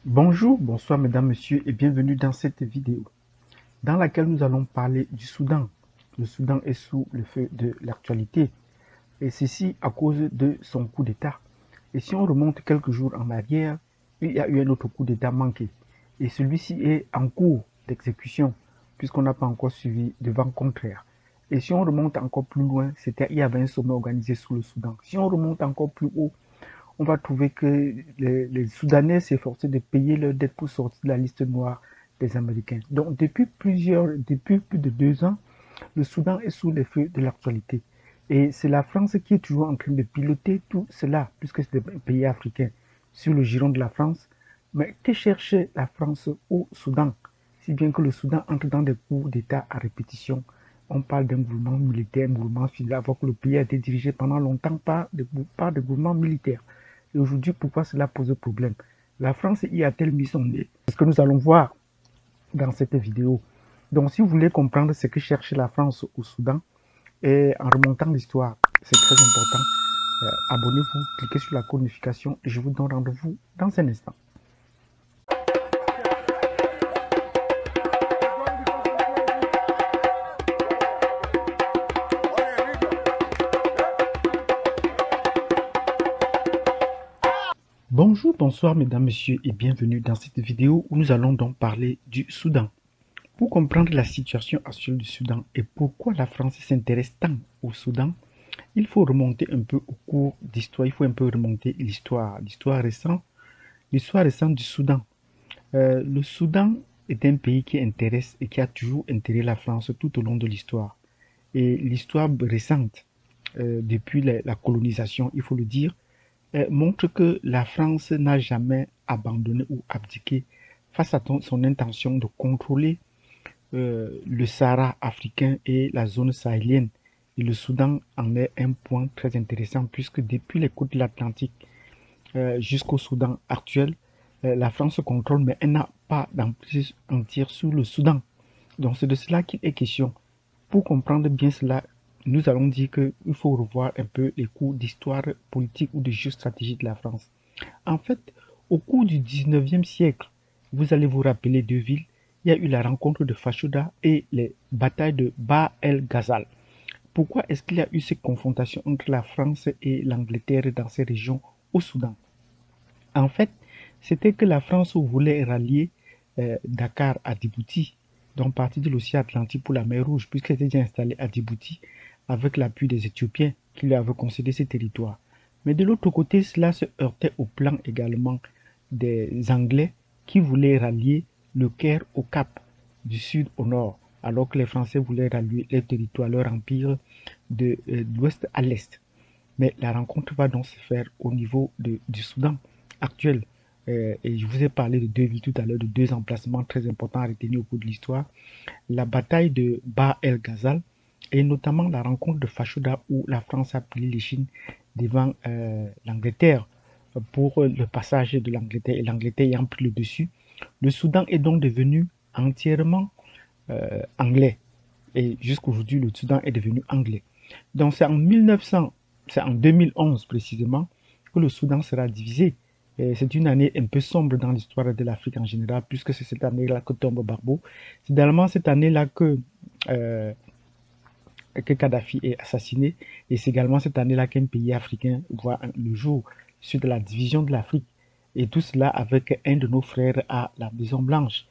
Bonjour, bonsoir mesdames, messieurs et bienvenue dans cette vidéo dans laquelle nous allons parler du Soudan. Le Soudan est sous le feu de l'actualité et ceci à cause de son coup d'État. Et si on remonte quelques jours en arrière, il y a eu un autre coup d'État manqué et celui-ci est en cours d'exécution puisqu'on n'a pas encore suivi de vent contraire. Et si on remonte encore plus loin, il y avait un sommet organisé sous le Soudan. Si on remonte encore plus haut, on va trouver que les Soudanais s'efforçaient de payer leur dette pour sortir de la liste noire des Américains. Donc depuis plus de 2 ans, le Soudan est sous les feux de l'actualité. Et c'est la France qui est toujours en train de piloter tout cela, puisque c'est des pays africains sur le giron de la France. Mais que cherche la France au Soudan? Si bien que le Soudan entre dans des coups d'État à répétition. On parle d'un mouvement militaire, un mouvement civil, alors que le pays a été dirigé pendant longtemps par des gouvernements militaires. Et aujourd'hui, pourquoi cela pose problème? La France y a-t-elle mis son nez? C'est ce que nous allons voir dans cette vidéo. Donc, si vous voulez comprendre ce que cherche la France au Soudan, et en remontant l'histoire, c'est très important, abonnez-vous, cliquez sur la notification et je vous donne rendez-vous dans un instant. Bonjour, bonsoir mesdames, messieurs et bienvenue dans cette vidéo où nous allons donc parler du Soudan. Pour comprendre la situation actuelle du Soudan et pourquoi la France s'intéresse tant au Soudan, il faut remonter un peu au cours d'histoire, il faut un peu remonter l'histoire récente du Soudan. Le Soudan est un pays qui intéresse et qui a toujours intéressé la France tout au long de l'histoire. Et l'histoire récente, depuis la colonisation, il faut le dire, montre que la France n'a jamais abandonné ou abdiqué face à son intention de contrôler le Sahara africain et la zone sahélienne. Et le Soudan en est un point très intéressant puisque depuis les côtes de l'Atlantique jusqu'au Soudan actuel, la France contrôle, mais elle n'a pas d'emprise entière sur le Soudan. Donc c'est de cela qu'il est question. Pour comprendre bien cela, nous allons dire qu'il faut revoir un peu les cours d'histoire politique ou de géostratégie de la France. En fait, au cours du 19e siècle, vous allez vous rappeler deux villes. Il y a eu la rencontre de Fashoda et les batailles de Ba el-Ghazal. Pourquoi est-ce qu'il y a eu cette confrontation entre la France et l'Angleterre dans ces régions au Soudan? En fait, c'était que la France voulait rallier Dakar à Djibouti, donc partir de l'océan Atlantique pour la mer Rouge, puisqu'elle était déjà installée à Djibouti avec l'appui des Éthiopiens qui lui avaient concédé ces territoires. Mais de l'autre côté, cela se heurtait au plan également des Anglais qui voulaient rallier le Caire au Cap, du sud au nord, alors que les Français voulaient rallier les territoires, leur empire de l'ouest à l'est. Mais la rencontre va donc se faire au niveau du Soudan actuel. Et je vous ai parlé de deux villes tout à l'heure, de deux emplacements très importants à retenir au cours de l'histoire. La bataille de Ba el-Ghazal et notamment la rencontre de Fashoda où la France a plié les Chines devant l'Angleterre pour le passage de l'Angleterre et l'Angleterre ayant pris le dessus. Le Soudan est donc devenu entièrement anglais. Et jusqu'aujourd'hui, le Soudan est devenu anglais. Donc c'est en 2011 précisément que le Soudan sera divisé. C'est une année un peu sombre dans l'histoire de l'Afrique en général, puisque c'est cette année-là que tombe Barbeau. C'est également cette année-là que Kadhafi est assassiné. Et c'est également cette année-là qu'un pays africain voit le jour suite à la division de l'Afrique. Et tout cela avec un de nos frères à la Maison Blanche.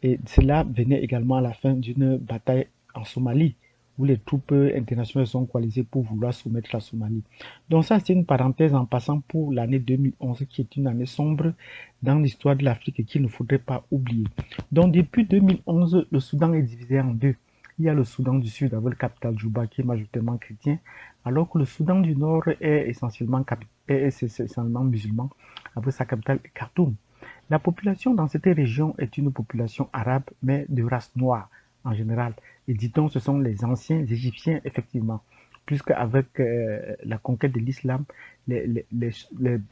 Et cela venait également à la fin d'une bataille en Somalie, où les troupes internationales sont coalisées pour vouloir soumettre la Somalie. Donc ça, c'est une parenthèse en passant pour l'année 2011, qui est une année sombre dans l'histoire de l'Afrique et qu'il ne faudrait pas oublier. Donc depuis 2011, le Soudan est divisé en deux. Il y a le Soudan du Sud avec le capital Djouba qui est majoritairement chrétien, alors que le Soudan du Nord est essentiellement musulman avec sa capitale Khartoum. La population dans cette région est une population arabe, mais de race noire en général. Et dit-on, ce sont les anciens Égyptiens, effectivement, puisque avec la conquête de l'islam, les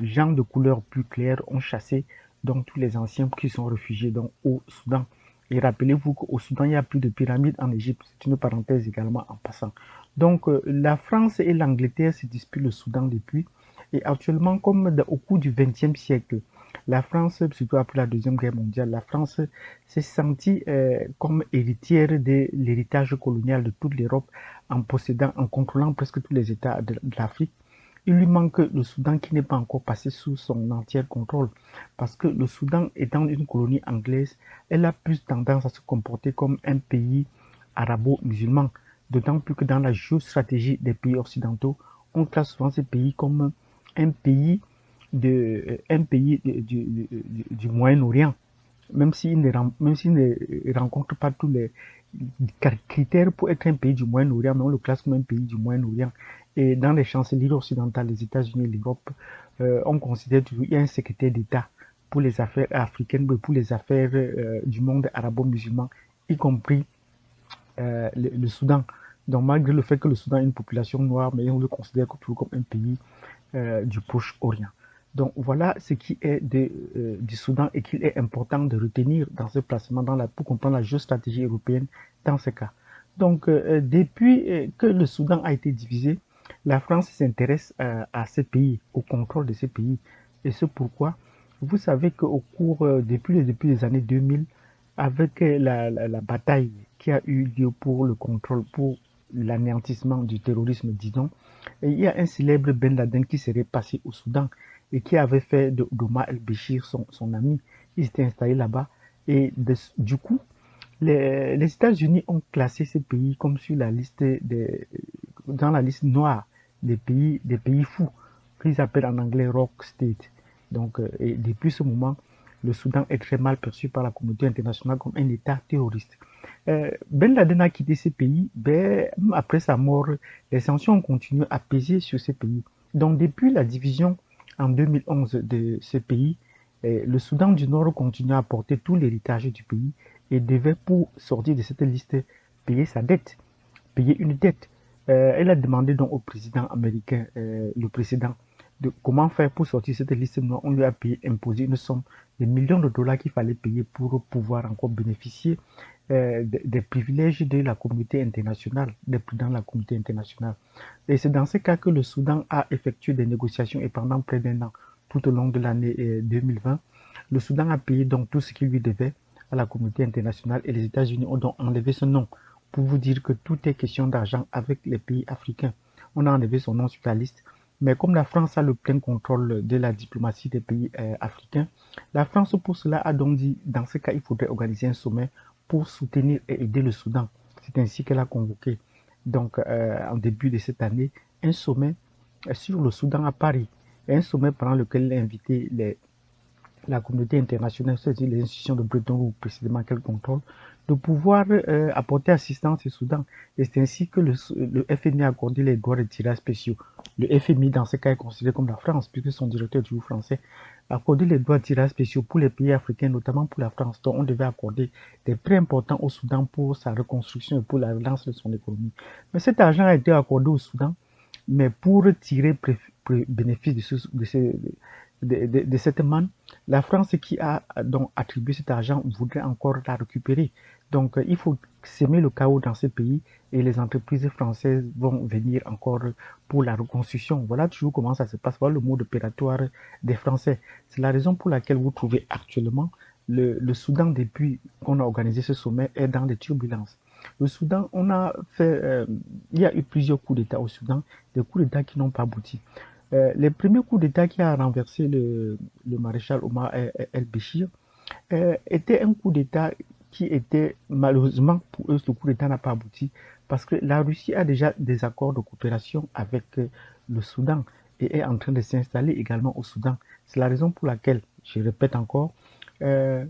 gens de couleur plus claire ont chassé donc tous les anciens qui sont réfugiés donc, au Soudan. Et rappelez-vous qu'au Soudan, il n'y a plus de pyramides en Égypte. C'est une parenthèse également en passant. Donc, la France et l'Angleterre se disputent le Soudan depuis. Et actuellement, comme au cours du XXe siècle, La France, surtout après la Deuxième Guerre mondiale, la France s'est sentie comme héritière de l'héritage colonial de toute l'Europe en possédant, en contrôlant presque tous les États de l'Afrique. Il lui manque le Soudan qui n'est pas encore passé sous son entier contrôle parce que le Soudan étant une colonie anglaise, elle a plus tendance à se comporter comme un pays arabo-musulman, d'autant plus que dans la géostratégie des pays occidentaux, on classe souvent ces pays comme un pays du Moyen-Orient, même s'il ne rencontre pas tous les critères pour être un pays du Moyen-Orient, mais on le classe comme un pays du Moyen-Orient. Et dans les chancelleries occidentales, les États-Unis et l'Europe, on considère toujours qu'il y a un secrétaire d'État pour les affaires africaines, pour les affaires du monde arabo-musulman, y compris le Soudan. Donc malgré le fait que le Soudan a une population noire, mais on le considère toujours comme un pays du Proche-Orient. Donc voilà ce qui est du Soudan et qu'il est important de retenir dans ce placement pour comprendre la géostratégie européenne dans ce cas. Donc depuis que le Soudan a été divisé, la France s'intéresse à ces pays, au contrôle de ces pays. Et c'est pourquoi vous savez qu'au cours, depuis les années 2000, avec la bataille qui a eu lieu pour le contrôle, pour l'anéantissement du terrorisme, disons, et il y a un célèbre Ben Laden qui serait passé au Soudan et qui avait fait d'Omar el-Béchir son ami. Il s'était installé là-bas. Et du coup, les États-Unis ont classé ce pays comme sur la liste dans la liste noire des pays fous, qu'ils appellent en anglais Rock State. Donc, et depuis ce moment, le Soudan est très mal perçu par la communauté internationale comme un État terroriste. Ben Laden a quitté ce pays, ben, après sa mort, les sanctions ont continué à peser sur ce pays. Donc depuis la division en 2011 de ce pays, le Soudan du Nord continue à porter tout l'héritage du pays et devait, pour sortir de cette liste, payer sa dette, payer une dette. Elle a demandé donc au président américain, le précédent, de comment faire pour sortir de cette liste noire. On lui a imposé une somme de millions de dollars qu'il fallait payer pour pouvoir encore bénéficier des privilèges de la communauté internationale, des présidents de la communauté internationale. Et c'est dans ce cas que le Soudan a effectué des négociations et pendant près d'un an, tout au long de l'année 2020, le Soudan a payé donc tout ce qu'il lui devait à la communauté internationale et les États-Unis ont donc enlevé ce nom pour vous dire que tout est question d'argent avec les pays africains. On a enlevé son nom sur la liste. Mais comme la France a le plein contrôle de la diplomatie des pays africains, la France pour cela a donc dit, dans ce cas, il faudrait organiser un sommet pour soutenir et aider le Soudan. C'est ainsi qu'elle a convoqué, donc en début de cette année, un sommet sur le Soudan à Paris. Un sommet pendant lequel elle a invité la communauté internationale, c'est-à-dire les institutions de Bretton Woods précisément qu'elle contrôle, de pouvoir apporter assistance au Soudan. Et c'est ainsi que le FMI a accordé les droits de tirage spéciaux. Le FMI, dans ce cas, est considéré comme la France, puisque son directeur du français a accordé les droits de tirage spéciaux pour les pays africains, notamment pour la France. Donc, on devait accorder des prêts importants au Soudan pour sa reconstruction et pour la relance de son économie. Mais cet argent a été accordé au Soudan, mais pour tirer bénéfice de cette manne, la France qui a donc attribué cet argent voudrait encore la récupérer. Donc il faut semer le chaos dans ce pays et les entreprises françaises vont venir encore pour la reconstruction. Voilà toujours comment ça se passe. Voilà le mode opératoire des Français. C'est la raison pour laquelle vous trouvez actuellement le Soudan, depuis qu'on a organisé ce sommet, est dans des turbulences. Le Soudan, il y a eu plusieurs coups d'État au Soudan, des coups d'État qui n'ont pas abouti. Les premiers coups d'État qui a renversé le maréchal Omar el-Béchir était un coup d'État qui était, malheureusement pour eux, ce coup d'État n'a pas abouti parce que la Russie a déjà des accords de coopération avec le Soudan et est en train de s'installer également au Soudan. C'est la raison pour laquelle, je répète encore, euh,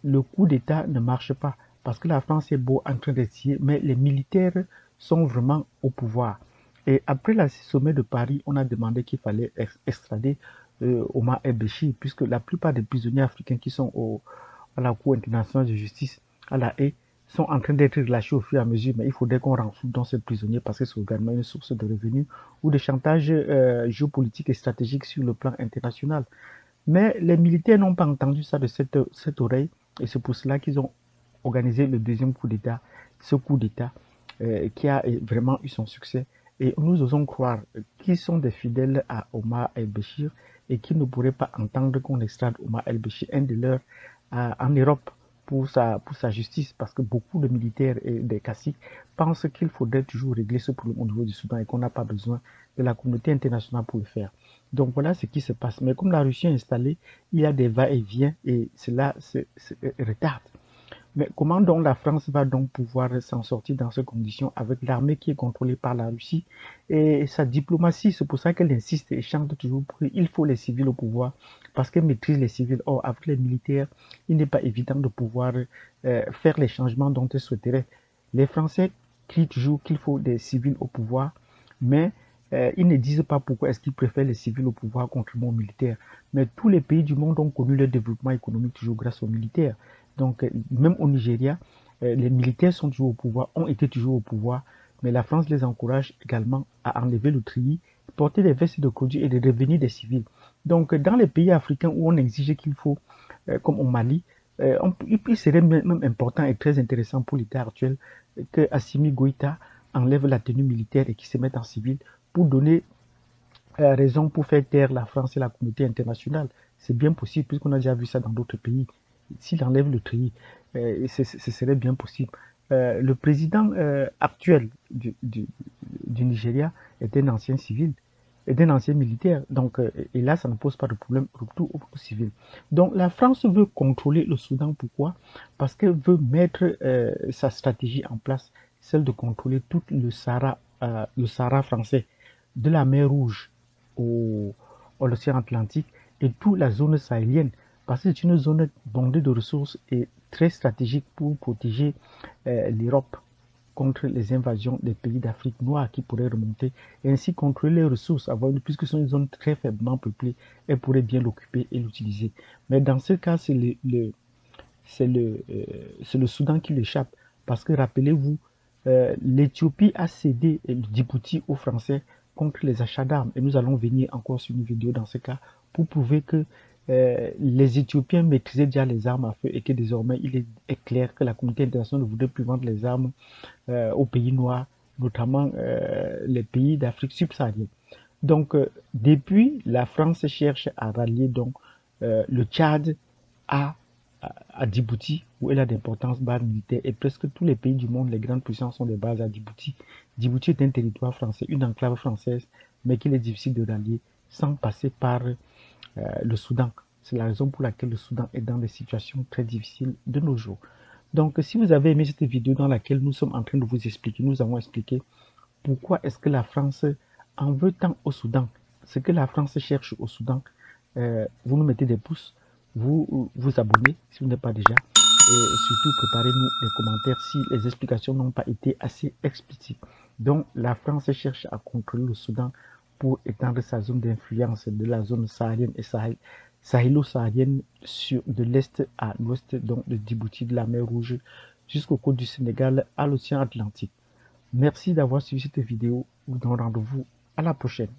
le coup d'État ne marche pas parce que la France est beau en train d'essayer, mais les militaires sont vraiment au pouvoir. Et après le sommet de Paris, on a demandé qu'il fallait extrader Omar el-Béchir, puisque la plupart des prisonniers africains qui sont à la Cour internationale de justice, à la Haye, sont en train d'être relâchés au fur et à mesure, mais il faudrait qu'on renforce dans ces prisonniers parce que c'est également une source de revenus ou de chantage géopolitique et stratégique sur le plan international. Mais les militaires n'ont pas entendu ça de cette oreille et c'est pour cela qu'ils ont organisé le deuxième coup d'État, ce coup d'État qui a vraiment eu son succès. Et nous osons croire qu'ils sont des fidèles à Omar el-Béchir et qu'il ne pourrait pas entendre qu'on extrade Omar el-Béchir, un de leurs, en Europe pour sa justice, parce que beaucoup de militaires et des caciques pensent qu'il faudrait toujours régler ce problème au niveau du Soudan et qu'on n'a pas besoin de la communauté internationale pour le faire. Donc voilà ce qui se passe. Mais comme la Russie est installée, il y a des va-et-vient et cela se retarde. Mais comment donc la France va donc pouvoir s'en sortir dans ces conditions avec l'armée qui est contrôlée par la Russie et sa diplomatie? C'est pour ça qu'elle insiste et chante toujours qu'il faut les civils au pouvoir parce qu'elle maîtrise les civils. Or, avec les militaires, il n'est pas évident de pouvoir faire les changements dont elle souhaiterait. Les Français crient toujours qu'il faut des civils au pouvoir, mais ils ne disent pas pourquoi est-ce qu'ils préfèrent les civils au pouvoir contrairement aux militaires. Mais tous les pays du monde ont connu le développement économique toujours grâce aux militaires. Donc, même au Nigeria, les militaires sont toujours au pouvoir, ont été toujours au pouvoir, mais la France les encourage également à enlever le treillis, porter des vestes de conduite et de devenir des civils. Donc, dans les pays africains où on exige qu'il faut, comme au Mali, il serait même important et très intéressant pour l'État actuel que Assimi Goïta enlève la tenue militaire et qu'il se mette en civil pour donner raison pour faire taire la France et la communauté internationale. C'est bien possible puisqu'on a déjà vu ça dans d'autres pays. S'il enlève le treillis, ce serait bien possible. Le président actuel du Nigeria est un ancien civil, est un ancien militaire. Donc, et là, ça ne pose pas de problème retour aux civils. Donc, la France veut contrôler le Soudan. Pourquoi? Parce qu'elle veut mettre sa stratégie en place, celle de contrôler tout le Sahara français, de la mer Rouge à l'océan Atlantique et toute la zone sahélienne parce que c'est une zone bondée de ressources et très stratégique pour protéger l'Europe contre les invasions des pays d'Afrique noire qui pourraient remonter et ainsi contrôler les ressources, puisque c'est une zone très faiblement peuplée, elle pourrait bien l'occuper et l'utiliser. Mais dans ce cas, c'est le Soudan qui l'échappe parce que rappelez-vous, l'Éthiopie a cédé Djibouti aux Français contre les achats d'armes et nous allons venir encore sur une vidéo dans ce cas pour prouver que les Éthiopiens maîtrisaient déjà les armes à feu et que désormais il est clair que la communauté internationale ne voudrait plus vendre les armes aux pays noirs, notamment les pays d'Afrique subsaharienne. Donc, depuis, la France cherche à rallier donc le Tchad à, à Djibouti, où elle a d'importantes bases militaires, et presque tous les pays du monde, les grandes puissances, ont des bases à Djibouti. Djibouti est un territoire français, une enclave française, mais qu'il est difficile de rallier sans passer par le Soudan. C'est la raison pour laquelle le Soudan est dans des situations très difficiles de nos jours. Donc, si vous avez aimé cette vidéo dans laquelle nous sommes en train de vous expliquer, nous avons expliqué pourquoi est-ce que la France en veut tant au Soudan, ce que la France cherche au Soudan, vous nous mettez des pouces, vous vous abonnez si vous n'êtes pas déjà, et surtout préparez-nous des commentaires si les explications n'ont pas été assez explicites. Donc, la France cherche à contrôler le Soudan pour étendre sa zone d'influence de la zone saharienne et sahélo-saharienne de l'est à l'ouest, donc de Djibouti, de la mer Rouge, jusqu'aux côtes du Sénégal, à l'océan Atlantique. Merci d'avoir suivi cette vidéo. Nous vous donnons rendez-vous à la prochaine.